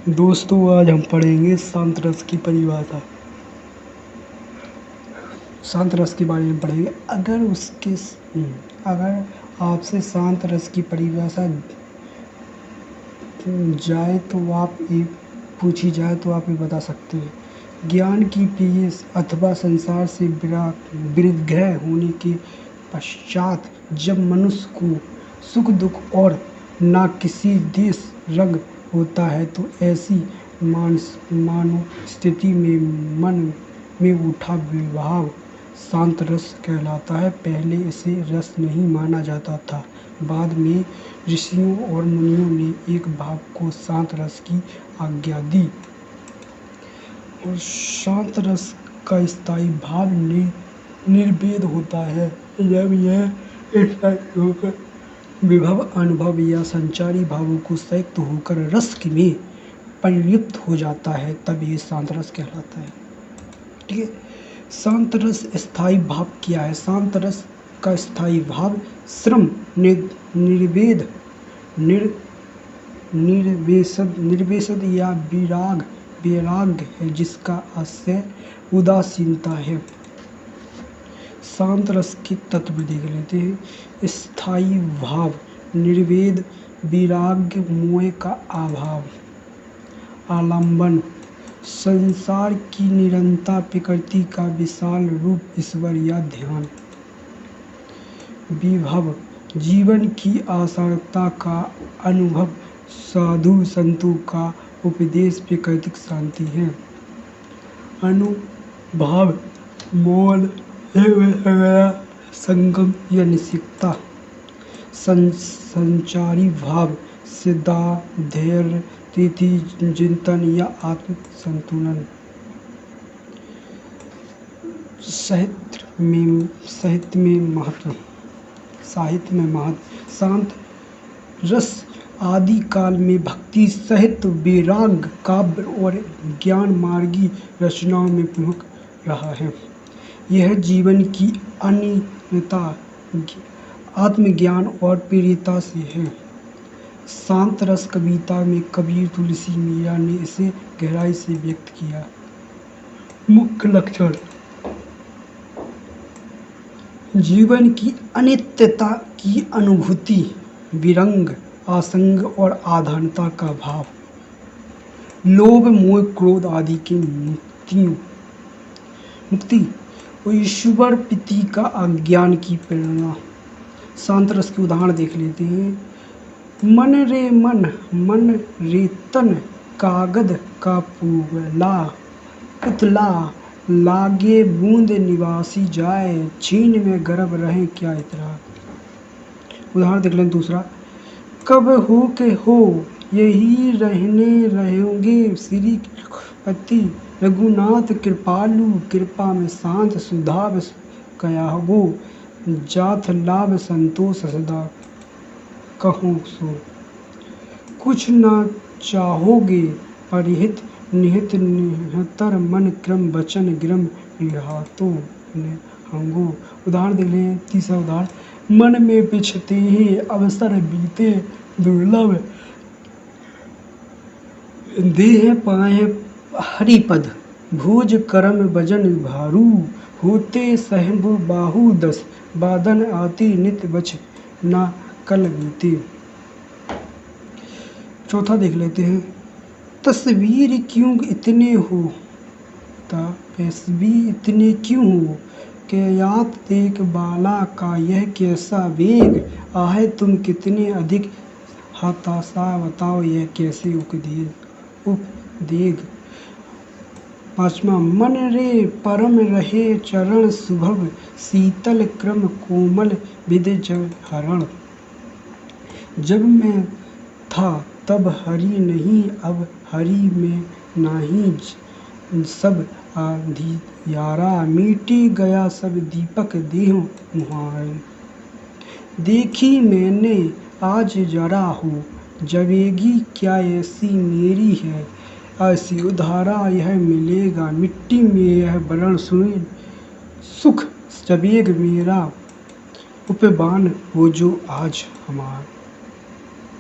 दोस्तों, आज हम पढ़ेंगे शांत रस की परिभाषा। शांत रस के बारे में पढ़ेंगे। अगर आपसे शांत रस की परिभाषा जाए तो आप ये पूछी जाए तो आप ये बता सकते हैं। ज्ञान की पीएस अथवा संसार से विरग्रह होने के पश्चात जब मनुष्य को सुख दुख और ना किसी देश रंग होता है तो ऐसी मानव स्थिति में मन में उठा विभाव शांत रस कहलाता है। पहले इसे रस नहीं माना जाता था, बाद में ऋषियों और मुनियों ने एक भाव को शांत रस की आज्ञा दी। और शांत रस का स्थायी भाव निर्वेद होता है। जब यह स्थायी होकर विभव अनुभव या संचारी भावों को संयुक्त होकर रस में परिणत हो जाता है, तब ये शांत रस कहलाता है। ठीक है। शांत रस स्थायी भाव क्या है? शांत रस का स्थायी भाव श्रम निर्वेशद या वैराग्य है, जिसका आशय उदासीनता है। शांत रस के तत्व देख लेते हैं। स्थायी भाव, निर्वेद, वैराग्य, मोह का अभाव, आलंबन, संसार की निरंतर प्रकृति का विशाल रूप, ईश्वर या ध्यान, विभव, जीवन की आसारता का अनुभव, साधु संतों का उपदेश, प्राकृतिक शांति है। अनुभाव, मौन, संगम या निश्चितता, संचारी भाव, श्रद्धा, धैर्य, तिथि चिंतन या आत्म संतुलन। साहित्य में महत्व। शांत रस आदि काल में भक्ति, साहित्य, वैराग्य, काव्य और ज्ञान मार्गी रचनाओं में प्रमुख रहा है। यह जीवन की अनित्यता, आत्मज्ञान और प्रेरिता से है। शांत रस कविता में कबीर, तुलसी, मीरा ने इसे गहराई से व्यक्त किया। मुख्य लक्षण: जीवन की अनित्यता की अनुभूति, विरंग, आसंग और आधारता का भाव, लोभ, मोह, क्रोध आदि की मुक्ति, ईश्वर प्रीति का अज्ञान की प्रेरणा। शांत रस के उदाहरण देख लेते हैं। मन रे मन, मन रे तन, कागद का पुतला, लागे बूंद निवासी जाए, छीन में गर्भ रहे क्या इतरा। उदाहरण देख लें दूसरा। कब हो के हो, यही रहेंगे श्रीपति रघुनाथ कृपालु, कृपा में शांत सुधाव कयागो, जाथ लाभ संतोष सदा कहो सो। कुछ न चाहोगे परिहित निहित निहतर, मन क्रम वचन ग्रम रिहातो हंगो। उदाहरण देख लें तीसरा उदाहरण। मन में पिछते ही अवसर बीते दुर्लभ, देह पाए हरिपद, भोज करम वजन भारू, होते सहब बाहु दस, बादन आती नित बच ना कल बीते। चौथा देख लेते हैं। तस्वीर क्यों इतने हो, तस्वीर इतने क्यों हो, यात देख बाला का यह कैसा वेग, आहे तुम कितने अधिक हताशा, बताओ यह कैसे उपदेग। पांचवा। मन रे परम रहे चरण सुभव, शीतल क्रम कोमल विद हरण, जब मैं था तब हरि नहीं, अब हरि में नाही, सब अंधियारा, मिटी गया सब दीपक देह मुहारे। देखी मैंने आज जरा हो, जगेगी क्या ऐसी मेरी है, ऐसी उधारा यह मिलेगा, मिट्टी में यह वरण सुने सुख जबेग मेरा, उपबान हो जो आज हमारा।